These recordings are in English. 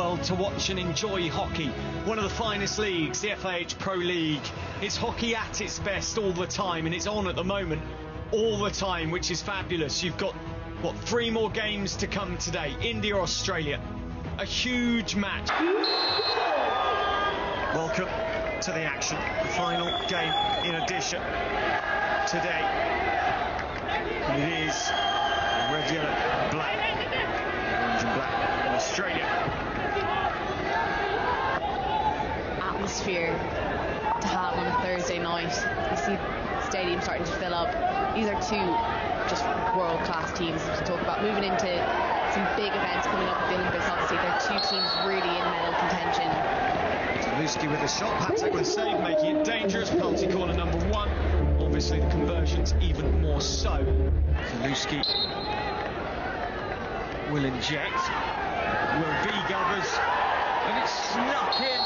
world to watch and enjoy hockey. One of the finest leagues, the FIH Pro League. It's hockey at its best all the time, and it's on at the moment all the time, which is fabulous. You've got, what, 3 more games to come today. India, Australia. A huge match. Welcome to the action. The final game in addition today. And it is red, yellow, and black. Orange and black in Australia. Atmosphere to have on a Thursday night. You see the stadium starting to fill up. These are 2 just world-class teams to talk about. Moving into some big events coming up at the Olympics, obviously. They're 2 teams really in medal contention. Zaluski with the shot, Patek with the save, making it dangerous. Penalty corner number 1. Obviously the conversions even more so. Zaluski will inject. Will V Govers, and it's snuck in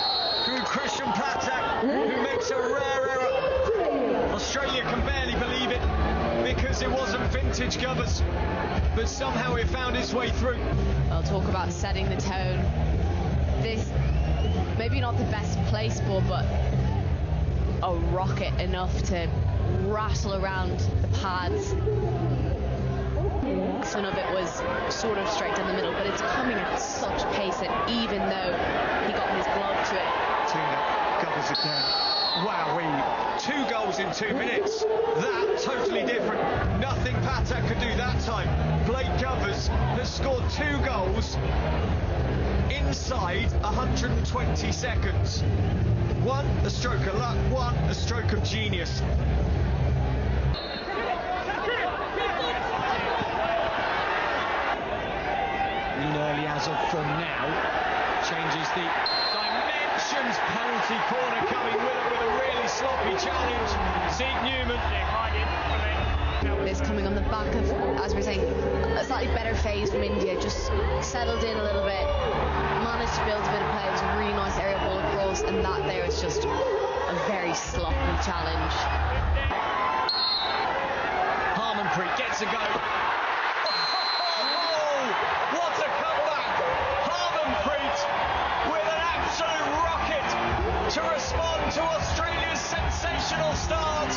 through Christian Patek, who makes a rare error. Australia can barely believe it because it wasn't vintage Govers, but somehow it found its way through. I'll talk about setting the tone. This, maybe not the best place ball, but a rocket enough to rattle around the pads. Some of it was sort of straight down the middle, but it's coming at such pace that even though he got his glove to it. Tina Govers again. Wowee. 2 goals in 2 minutes. That totally different. Nothing Patek could do that time. Blake Govers has scored 2 goals inside 120 seconds. 1 a stroke of luck, 1 a stroke of genius. Earlyazov from now changes the dimensions. Penalty corner coming with it with a really sloppy challenge. Zeke Newman. It's coming on the back of, as we're saying, a slightly better phase from India. Just settled in a little bit, managed to build a bit of play. It was a really nice aerial ball across, and that there was just a very sloppy challenge. Harmanpreet gets a go. What a comeback! Harmanpreet with an absolute rocket to respond to Australia's sensational start.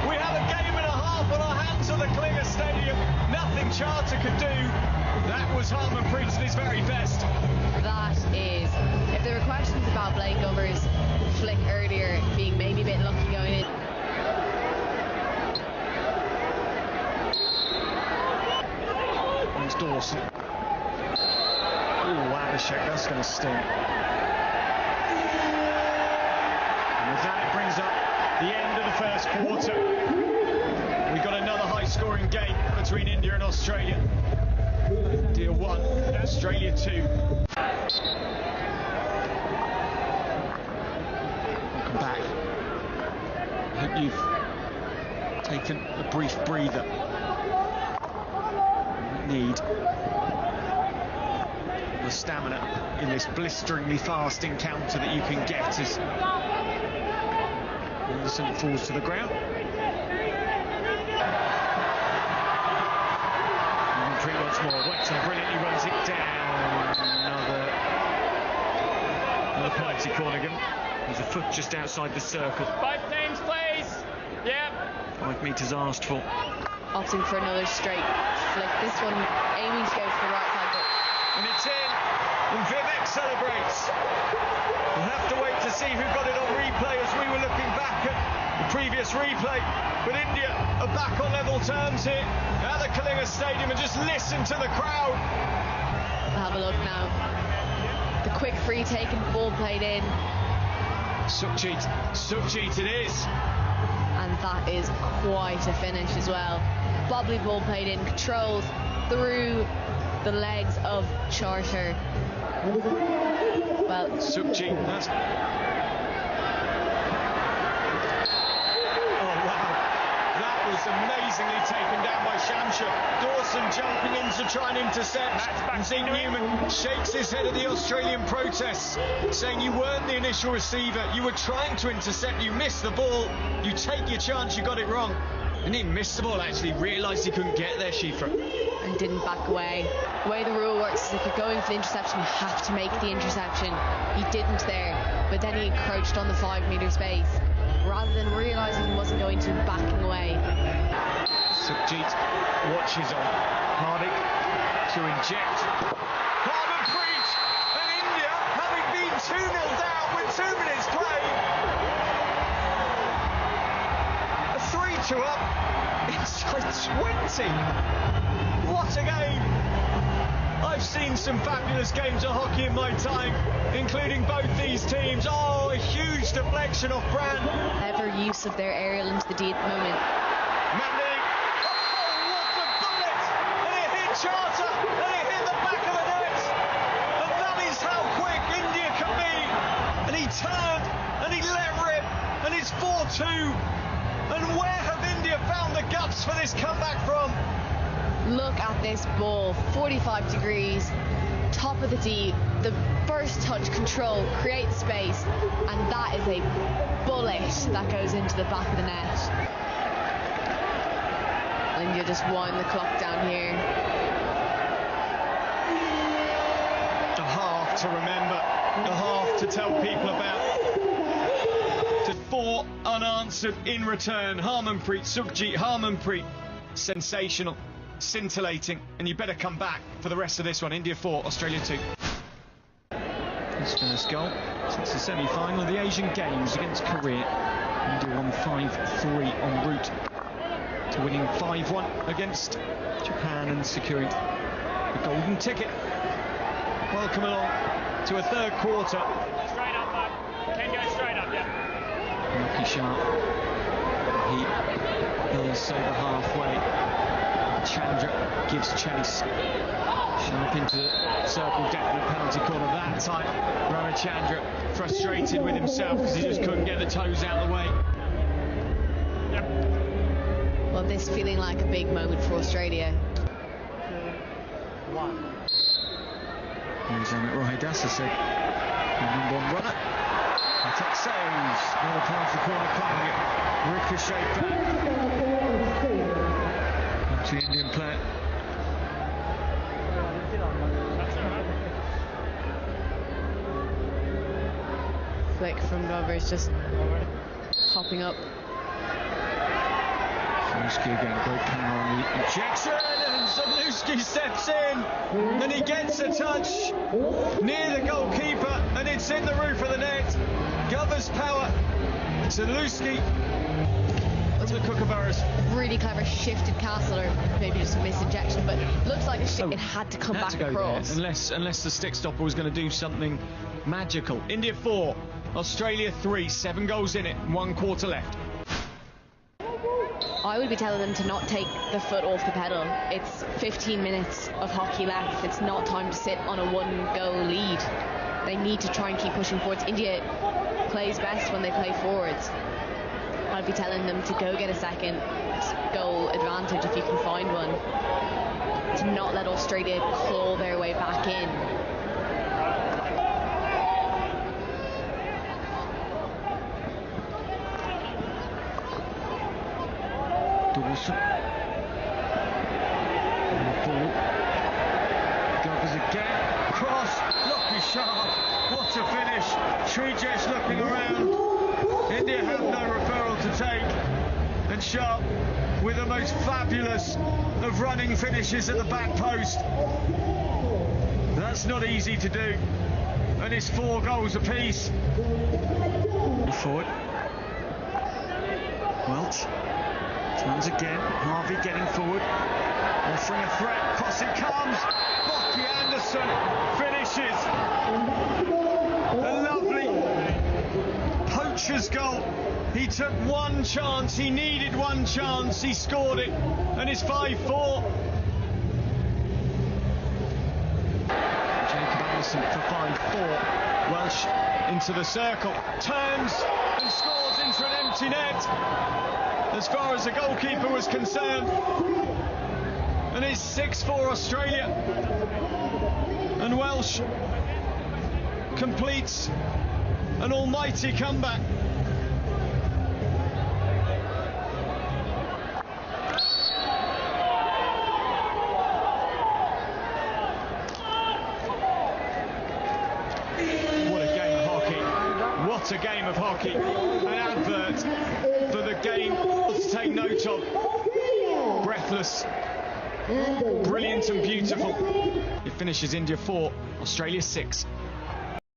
We have a game and a half on our hands at the Klinger Stadium. Nothing Charter could do. That was Harmanpreet at his very best. That is, if there were questions about Blake Govers' flick earlier being maybe a bit lucky going in. There's Dawson. Oh, Abhishek, that's going to sting. And with that, it brings up the end of the first quarter. We've got another high-scoring game between India and Australia. India 1, Australia 2. Welcome back. I hope you've taken a brief breather. Need the stamina in this blisteringly fast encounter that you can get as Anderson falls to the ground. Harmanpreet once more. Wexham brilliantly runs it down. Another penalty corner. There's a foot just outside the circle. 5 names, please. Yeah. 5 metres asked for. Opting for another straight flick. This one aiming to go to the right side, but and it's in, and Vivek celebrates. We'll have to wait to see who got it on replay as we were looking back at the previous replay. But India are back on level terms here at the Klinger Stadium, and just listen to the crowd. we'll have a look now. The quick free taken, ball played in. Sukhjeet it is. And that is quite a finish as well. Bobbly ball played in, controlled through the legs of Charter. Well, Sukhjeet, that's... Oh wow, that was amazingly taken down by Shamsher. Dawson jumping in to try and intercept. And Zeke Newman shakes his head at the Australian protests, saying you weren't the initial receiver, you were trying to intercept, you missed the ball, you take your chance, you got it wrong. And he missed the ball, actually realised he couldn't get there, Shifra. And didn't back away. The way the rule works is if you're going for the interception, you have to make the interception. He didn't there, but then he encroached on the 5 metre space. Rather than realising he wasn't going to, backing away. Sukhjit watches on. Hardik to inject. Harmanpreet, and India, having been 2-0 down with 2 minutes played, a 3-2 up inside 20. What a game! I've seen some fabulous games of hockey in my time, including both these teams. Oh, a huge deflection off Brand. Clever use of their aerial into the D at the moment. Manning. Oh, what a bullet! And it hit Charter, and it hit the back of the net. And that is how quick India can be. And he turned, and he let rip, and it's 4-2. And where have India found the guts for this comeback from? Look at this ball, 45 degrees, top of the D, the first touch, control, create space, and that is a bullet that goes into the back of the net. India just wind the clock down here. A half to remember, a half to tell people about. To 4 unanswered in return. Harmanpreet, Sukhjit Harmanpreet, sensational. Scintillating, and you better come back for the rest of this one. India 4, Australia 2. His first goal since the semi-final of the Asian Games against Korea. India won 5-3 en route to winning 5-1 against Japan and securing the golden ticket. Welcome along to a third quarter. Straight up, Mark. Can go straight up, yeah. Rocky Sharp, he is over halfway. Chandra gives chase. Sharp into the circle, definite penalty corner that time. Ramachandra frustrated with himself because he just couldn't get the toes out of the way. Yep. Well, this feeling like a big moment for Australia. 1. Here's Amit Rohidasase, number 1 runner. Attack saves. Another penalty corner coming. Ricochet back. To the Indian player. That's all right. Flick from Glover is just popping up. Zaluski again, great power on the injection, and Zaluski steps in, and he gets a touch near the goalkeeper, and it's in the roof of the net. Glover's power. Zaluski. The Kookaburras. Really clever shifted Castle, or maybe just a misinjection, but looks like it had to come back across. Unless the stick stopper was going to do something magical. India 4, Australia 3, 7 goals in it, 1 quarter left. I would be telling them to not take the foot off the pedal. It's 15 minutes of hockey left. It's not time to sit on a 1-goal lead. They need to try and keep pushing forwards. India plays best when they play forwards. I'd be telling them to go get a second goal advantage if you can find one, to not let Australia claw their way back in. Dawson. Ball. Glovers again. Cross. Lucky Sharp. What a finish. Srijesh looking around. India have no referral to take, and Sharp with the most fabulous of running finishes at the back post. That's not easy to do, and it's 4 goals apiece. Forward. Welch turns again. Harvey getting forward, offering a threat. Crossing comes. Bucky Anderson finishes. A lovely poacher's goal. He took one chance, he needed one chance, he scored it, and it's 5-4. Jacob Anderson for 5-4. Welsh into the circle, turns and scores into an empty net. As far as the goalkeeper was concerned, and it's 6-4 Australia. And Welsh completes an almighty comeback. What a game of hockey. An advert for the game to take note of. Breathless, brilliant and beautiful. It finishes India 4, Australia 6.